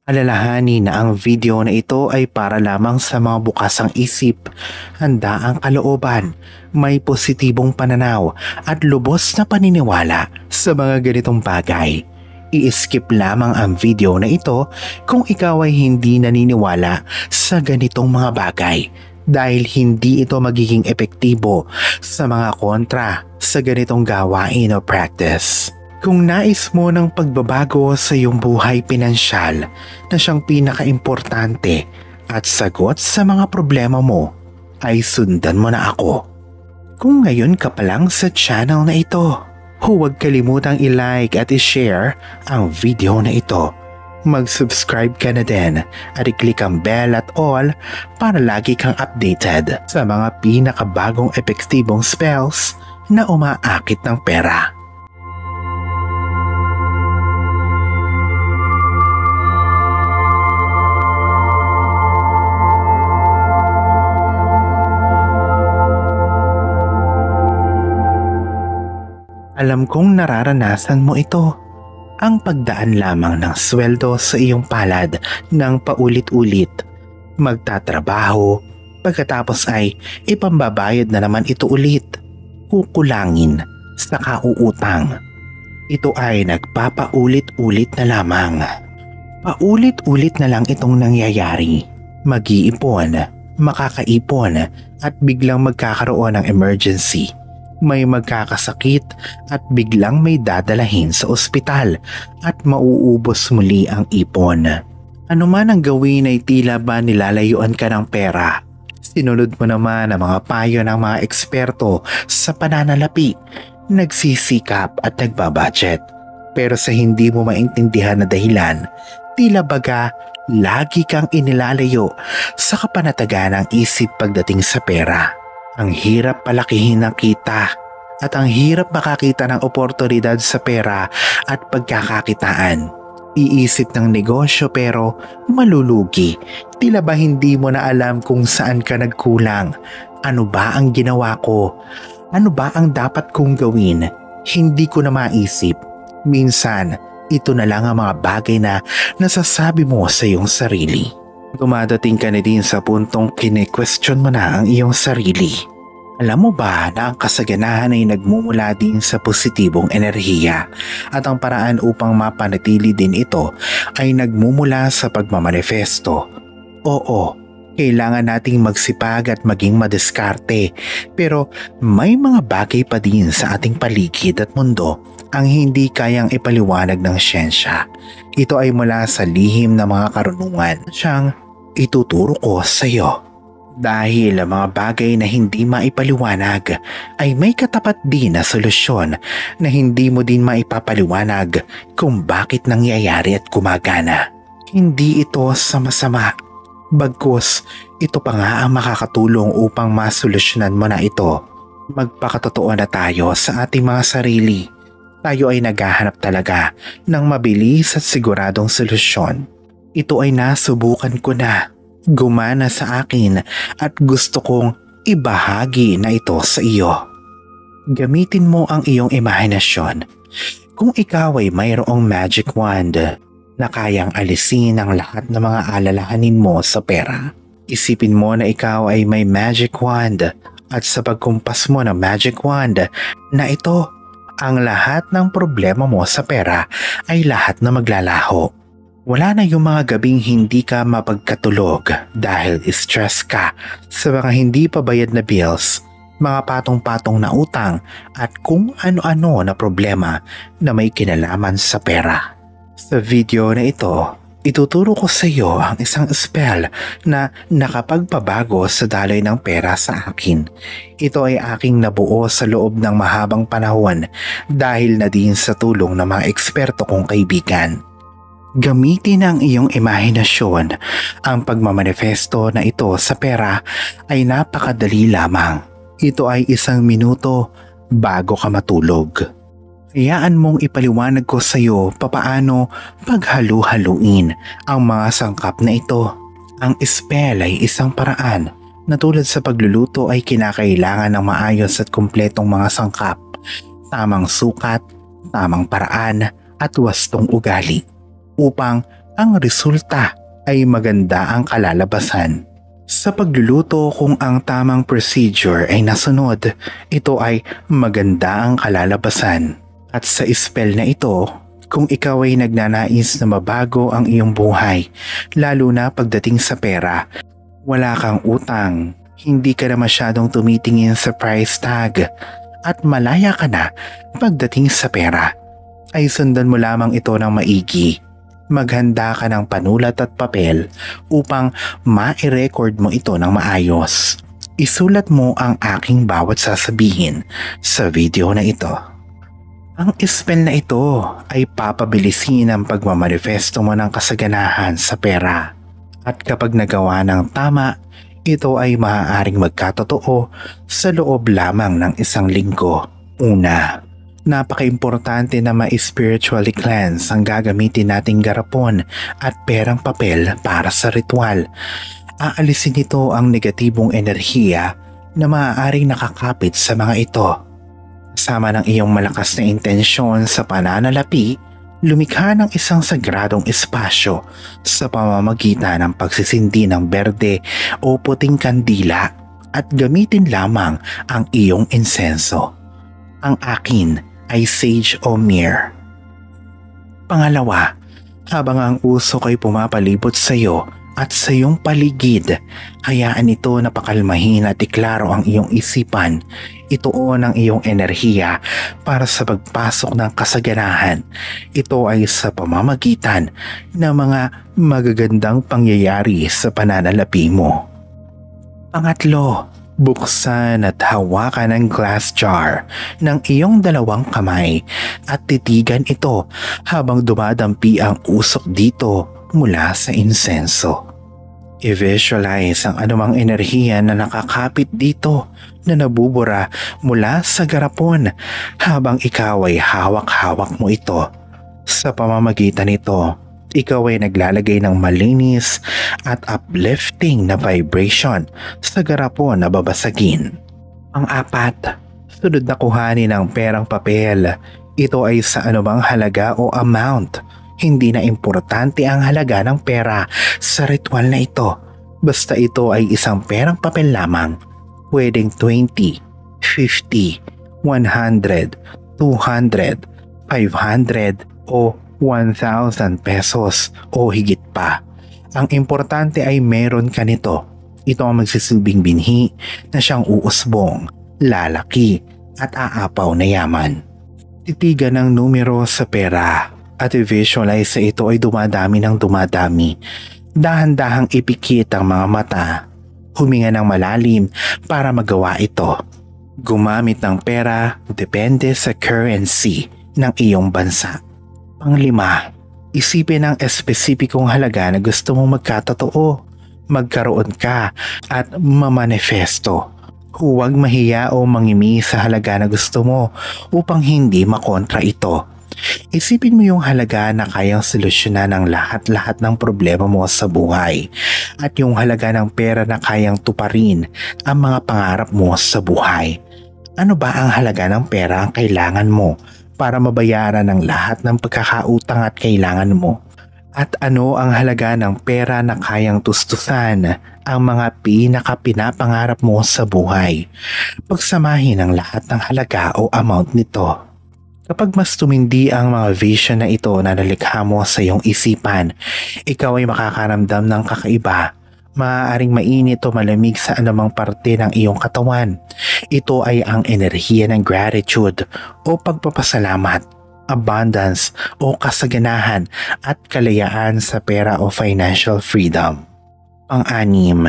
Alalahanin na ang video na ito ay para lamang sa mga bukasang isip, handa ang kalooban, may positibong pananaw at lubos na paniniwala sa mga ganitong bagay. I-skip lamang ang video na ito kung ikaw ay hindi naniniwala sa ganitong mga bagay dahil hindi ito magiging epektibo sa mga kontra sa ganitong gawain o practice. Kung nais mo ng pagbabago sa iyong buhay pinansyal na siyang pinaka-importante at sagot sa mga problema mo, ay sundan mo na ako. Kung ngayon ka pa lang sa channel na ito, huwag kalimutang i-like at i-share ang video na ito. Mag-subscribe ka na din at i-click ang bell at all para lagi kang updated sa mga pinakabagong epektibong spells na umaakit ng pera. Alam kong nararanasan mo ito, ang pagdaan lamang ng sweldo sa iyong palad ng paulit-ulit. Magtatrabaho, pagkatapos ay ipambabayad na naman ito ulit, kukulangin, saka uutang. Ito ay nagpapaulit-ulit na lamang. Paulit-ulit na lang itong nangyayari. Mag-iipon, makakaipon at biglang magkakaroon ng emergency. May magkakasakit at biglang may dadalahin sa ospital at mauubos muli ang ipon. Ano man ang gawin ay tila ba nilalayuan ka ng pera. Sinunod mo naman ang mga payo ng mga eksperto sa pananalapi, nagsisikap at nagbabudget. Pero sa hindi mo maintindihan na dahilan, tila baga lagi kang inilalayo sa kapanatagan ng isip pagdating sa pera. Ang hirap palakihin ng kita at ang hirap makakita ng oportunidad sa pera at pagkakakitaan. Iisip ng negosyo pero malulugi. Tila ba hindi mo na alam kung saan ka nagkulang? Ano ba ang ginawa ko? Ano ba ang dapat kong gawin? Hindi ko na maisip. Minsan, ito na lang ang mga bagay na nasasabi mo sa iyong sarili. Dumadating ka na din sa puntong kine-question mo na ang iyong sarili. Alam mo ba na ang kasaganahan ay nagmumula din sa positibong enerhiya at ang paraan upang mapanatili din ito ay nagmumula sa pagmamanifesto. Oo, kailangan nating magsipag at maging madiskarte pero may mga bagay pa din sa ating paligid at mundo ang hindi kayang ipaliwanag ng siyensya. Ito ay mula sa lihim na mga karunungan siyang ituturo ko sa iyo. Dahil ang mga bagay na hindi maipaliwanag ay may katapat din na solusyon na hindi mo din maipapaliwanag kung bakit nangyayari at gumagana. Hindi ito sama-sama. Bagkus, ito pa nga ang makakatulong upang masolusyonan mo na ito. Magpakatotoo na tayo sa ating mga sarili. Tayo ay naghahanap talaga ng mabilis at siguradong solusyon. Ito ay nasubukan ko na. Gumana sa akin at gusto kong ibahagi na ito sa iyo. Gamitin mo ang iyong imahinasyon. Kung ikaw ay mayroong magic wand na kayang alisin ang lahat ng mga alalahanin mo sa pera, isipin mo na ikaw ay may magic wand at sa pagkumpas mo ng magic wand na ito, ang lahat ng problema mo sa pera ay lahat na maglalaho. Wala na yung mga gabing hindi ka mapagkatulog dahil stress ka sa mga hindi pa bayad na bills, mga patong-patong na utang at kung ano-ano na problema na may kinalaman sa pera. Sa video na ito, ituturo ko sa iyo ang isang spell na nakapagpabago sa daloy ng pera sa akin. Ito ay aking nabuo sa loob ng mahabang panahon dahil na din sa tulong ng mga eksperto kong kaibigan. Gamitin ang iyong imahinasyon. Ang pagmamanifesto na ito sa pera ay napakadali lamang. Ito ay 1 minuto bago ka matulog. Hayaan mong ipaliwanag ko sa iyo papaano paghalu-haluin ang mga sangkap na ito. Ang spell ay isang paraan na tulad sa pagluluto ay kinakailangan ng maayos at kumpletong mga sangkap, tamang sukat, tamang paraan at wastong ugali upang ang resulta ay maganda ang kalalabasan. Sa pagluluto, kung ang tamang procedure ay nasunod, ito ay maganda ang kalalabasan. At sa spell na ito, kung ikaw ay nagnanais na mabago ang iyong buhay, lalo na pagdating sa pera, wala kang utang, hindi ka na masyadong tumitingin sa price tag, at malaya ka na pagdating sa pera, ay sundan mo lamang ito ng maigi. Maghanda ka ng panulat at papel upang ma-record mo ito ng maayos. Isulat mo ang aking bawat sasabihin sa video na ito. Ang spell na ito ay papabilisin ang pagmamanifesto mo ng kasaganahan sa pera. At kapag nagawa ng tama, ito ay maaaring magkatotoo sa loob lamang ng isang linggo. Una, napaka-importante na ma-spiritually cleanse ang gagamitin nating garapon at perang papel para sa ritual. Aalisin nito ang negatibong enerhiya na maaaring nakakapit sa mga ito. Kasama ng iyong malakas na intensyon sa pananalapi, lumikha ng isang sagradong espasyo sa pamamagitan ng pagsisindi ng berde o puting kandila at gamitin lamang ang iyong insenso. Ang akin ay sage o myrrh. Pangalawa, habang ang usok ay pumapalibot sa iyo at sa iyong paligid, hayaan ito na pakalmahin at iklaro ang iyong isipan. Ituon ang iyong enerhiya para sa pagpasok ng kasaganahan. Ito ay sa pamamagitan ng mga magagandang pangyayari sa pananalapi mo. Pangatlo, buksan at hawakan ang glass jar ng iyong dalawang kamay at titigan ito habang dumadampi ang usok dito mula sa insenso. I-visualize ang anumang enerhiya na nakakapit dito na nabubura mula sa garapon habang ikaw ay hawak-hawak mo ito. Sa pamamagitan nito, ikaw ay naglalagay ng malinis at uplifting na vibration sa garapon na babasagin. Pang-apat, sunod na kuhanin ang perang papel. Ito ay sa anumang halaga o amount. Hindi na importante ang halaga ng pera sa ritual na ito. Basta ito ay isang perang papel lamang. Pwedeng 20, 50, 100, 200, 500 o 1,000 pesos o higit pa. Ang importante ay meron ka nito. Ito ang magsisilbing binhi na siyang uusbong, lalaki at aapaw na yaman. Titigan ng numero sa pera at i-visualize sa ito ay dumadami ng dumadami. Dahan-dahang ipikit ang mga mata. Huminga ng malalim para magawa ito. Gumamit ng pera depende sa currency ng iyong bansa. Panglima, isipin ang espesipikong halaga na gusto mong magkatotoo, magkaroon ka at mamanifesto. Huwag mahiya o mangimi sa halaga na gusto mo upang hindi makontra ito. Isipin mo yung halaga na kayang solusyonan ang lahat-lahat ng problema mo sa buhay at yung halaga ng pera na kayang tuparin ang mga pangarap mo sa buhay. Ano ba ang halaga ng pera ang kailangan mo para mabayaran ang lahat ng pagkakautang at kailangan mo? At ano ang halaga ng pera na kayang tustusan ang mga pinaka-pinapangarap mo sa buhay? Pagsamahin ang lahat ng halaga o amount nito. Kapag mas tumindi ang mga vision na ito na nalikha mo sa iyong isipan, ikaw ay makakaramdam ng kakaiba. Maaaring mainit o malamig sa anumang parte ng iyong katawan. Ito ay ang enerhiya ng gratitude o pagpapasalamat, abundance o kasaganahan at kalayaan sa pera o financial freedom. Pang-anim,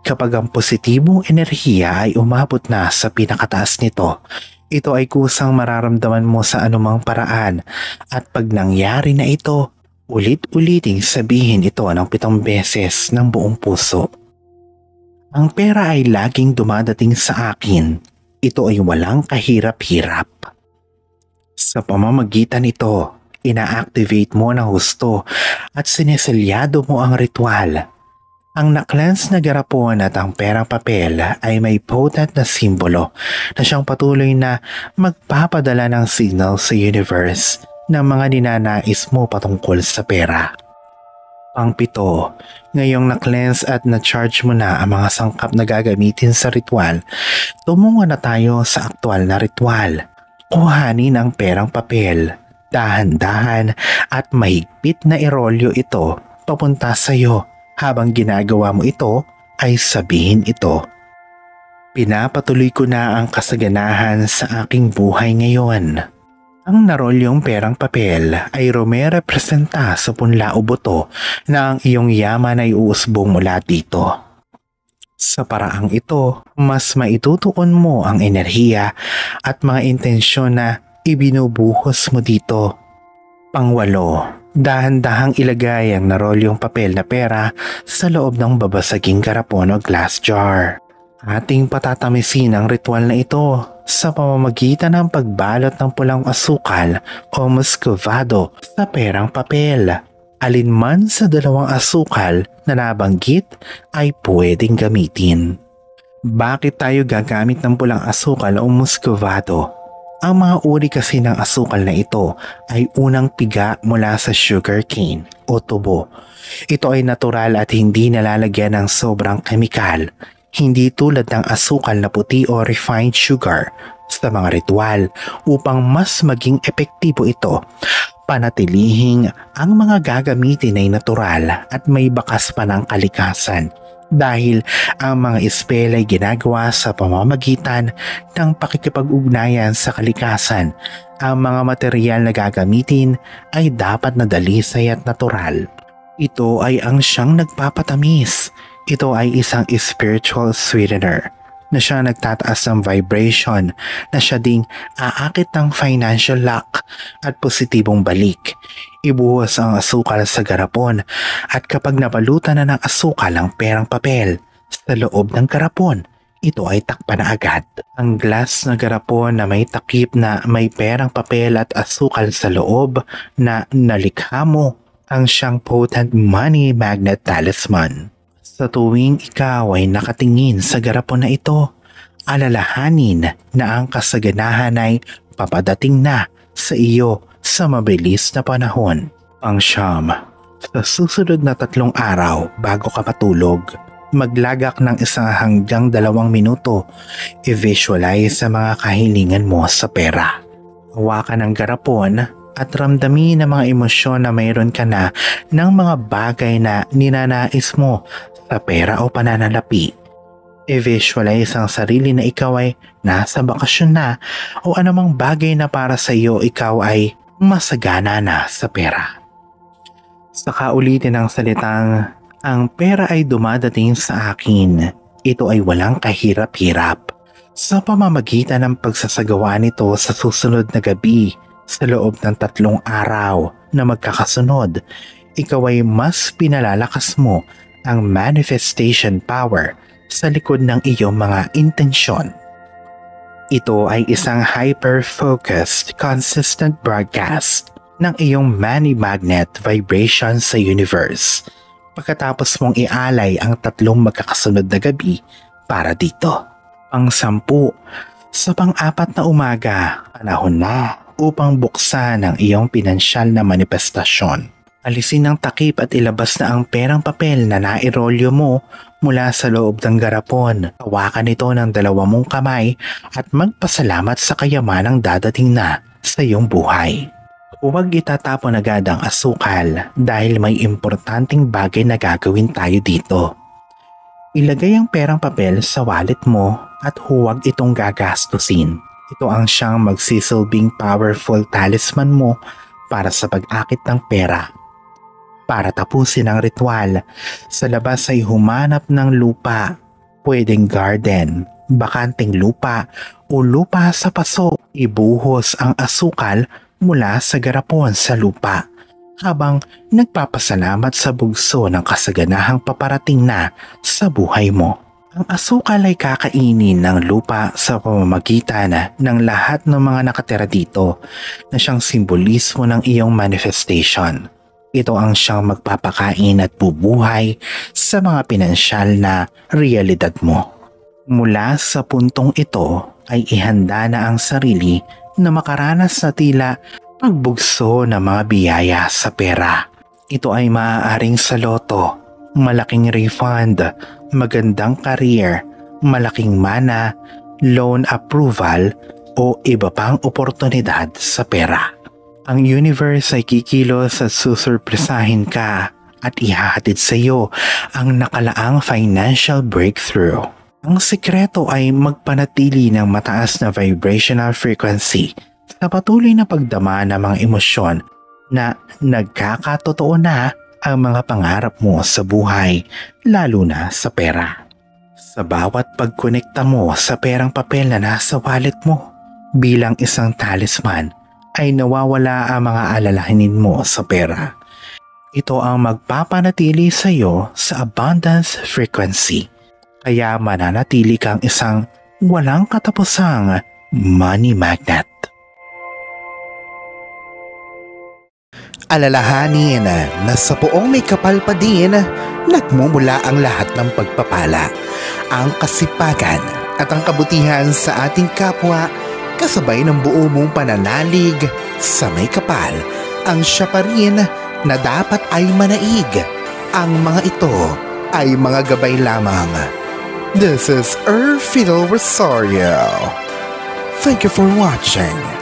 kapag ang positibong enerhiya ay umabot na sa pinakataas nito, ito ay kusang mararamdaman mo sa anumang paraan at pag nangyari na ito, ulit-uliting sabihin ito ng 7 beses ng buong puso. Ang pera ay laging dumadating sa akin. Ito ay walang kahirap-hirap. Sa pamamagitan nito, ina-activate mo ng husto at sineselyado mo ang ritual. Ang na-cleanse na garapon at ang perang papel ay may potent na simbolo na siyang patuloy na magpapadala ng signal sa universe ng mga ninanais mo patungkol sa pera. Pang-pito, ngayong na-cleanse at na-charge mo na ang mga sangkap na gagamitin sa ritual, tumungo na tayo sa aktwal na ritual. Kuhanin ang perang papel, dahan-dahan at mahigpit na irolyo ito papunta sa iyo. Habang ginagawa mo ito ay sabihin ito: pinapatuloy ko na ang kasaganahan sa aking buhay ngayon. Ang narolyong perang papel ay rumerepresenta sa punla o buto na ang iyong yaman ay uusbong mula dito. Sa paraang ito, mas maitutuon mo ang enerhiya at mga intensyon na ibinubuhos mo dito. Pangwalo, dahan-dahang ilagay ang narolyong papel na pera sa loob ng babasaging karapon o glass jar. Ating patatamisin ang ritual na ito sa pamamagitan ng pagbalot ng pulang asukal o muscovado sa perang papel. Alinman sa dalawang asukal na nabanggit ay pwedeng gamitin. Bakit tayo gagamit ng pulang asukal o muscovado? Ang mga uri kasi ng asukal na ito ay unang piga mula sa sugarcane o tubo. Ito ay natural at hindi nalalagyan ng sobrang kemikal. Hindi tulad ng asukal na puti o refined sugar sa mga ritual. Upang mas maging epektibo ito, panatilihing ang mga gagamitin ay natural at may bakas pa ng kalikasan, dahil ang mga spell ay ginagawa sa pamamagitan ng pakikipag-ugnayan sa kalikasan. Ang mga material na gagamitin ay dapat na dalisay at natural. Ito ay ang siyang nagpapatamis. Ito ay isang spiritual sweetener na siya nagtataas ng vibration, na siya ding aakit ng financial luck at positibong balik. Ibuhos ang asukal sa garapon at kapag nabalutan na ng asukal ang perang papel sa loob ng garapon, ito ay takpan na agad. Ang glass na garapon na may takip na may perang papel at asukal sa loob na nalikha mo ang siyang potent money magnet talisman. Sa tuwing ikaw ay nakatingin sa garapon na ito, alalahanin na ang kasaganahan ay papadating na sa iyo sa mabilis na panahon. Pang-siyam, sa susunod na 3 araw bago ka matulog, maglagak ng 1 hanggang 2 minuto, i-visualize sa mga kahilingan mo sa pera. Hawakan ang garapon at ramdamin ang mga emosyon na mayroon ka na ng mga bagay na ninanais mo sa pera o pananalapi. I-visualize ang sarili na ikaw ay nasa bakasyon na o anumang bagay na para sa iyo ikaw ay masagana na sa pera. Saka ulitin ang salitang, ang pera ay dumadating sa akin. Ito ay walang kahirap-hirap. Sa pamamagitan ng pagsasagawa nito sa susunod na gabi, sa loob ng 3 araw na magkakasunod, ikaw ay mas pinalalakas mo ang manifestation power sa likod ng iyong mga intensyon. Ito ay isang hyper-focused, consistent broadcast ng iyong money magnet vibration sa universe. Pagkatapos mong ialay ang 3 magkakasunod na gabi para dito. Pang-10, sa pang-4 na umaga, panahon na upang buksan ang iyong pinansyal na manifestasyon. Alisin ang takip at ilabas na ang perang papel na nairolyo mo mula sa loob ng garapon. Hawakan ito ng 2 mong kamay at magpasalamat sa kayamanang dadating na sa iyong buhay. Huwag itatapon agad ang asukal dahil may importanteng bagay na gagawin tayo dito. Ilagay ang perang papel sa wallet mo at huwag itong gagastusin. Ito ang siyang magsisilbing powerful talisman mo para sa pag-akit ng pera. Para tapusin ang ritual, sa labas ay humanap ng lupa. Pwedeng garden, bakanting lupa o lupa sa paso. Ibuhos ang asukal mula sa garapon sa lupa habang nagpapasalamat sa bugso ng kasaganahang paparating na sa buhay mo. Ang asukal ay kakainin ng lupa sa pamamagitan ng lahat ng mga nakatira dito na siyang simbolismo ng iyong manifestation. Ito ang siyang magpapakain at bubuhay sa mga pinansyal na realidad mo. Mula sa puntong ito ay ihanda na ang sarili na makaranas na tila pagbugso ng mga biyaya sa pera. Ito ay maaaring sa loto, malaking refund, magandang career, malaking mana, loan approval o iba pang oportunidad sa pera. Ang universe ay kikilos at susurpresahin ka at ihahatid sa iyo ang nakalaang financial breakthrough. Ang sikreto ay magpanatili ng mataas na vibrational frequency sa patuloy na pagdama ng mga emosyon na nagkakatotoo na ang mga pangarap mo sa buhay, lalo na sa pera. Sa bawat pagkonekta mo sa perang papel na nasa wallet mo bilang isang talisman, ay nawawala ang mga alalahanin mo sa pera. Ito ang magpapanatili sa iyo sa abundance frequency. Kaya mananatili kang isang walang katapusang money magnet. Alalahanin na sa poong may kapal pa din, nagmumula ang lahat ng pagpapala, ang kasipagan at ang kabutihan sa ating kapwa, kasabay ng buo mong pananalig sa may kapal. Ang siya pa rin na dapat ay manaig. Ang mga ito ay mga gabay lamang. This is Fiddle Rosario. Thank you for watching.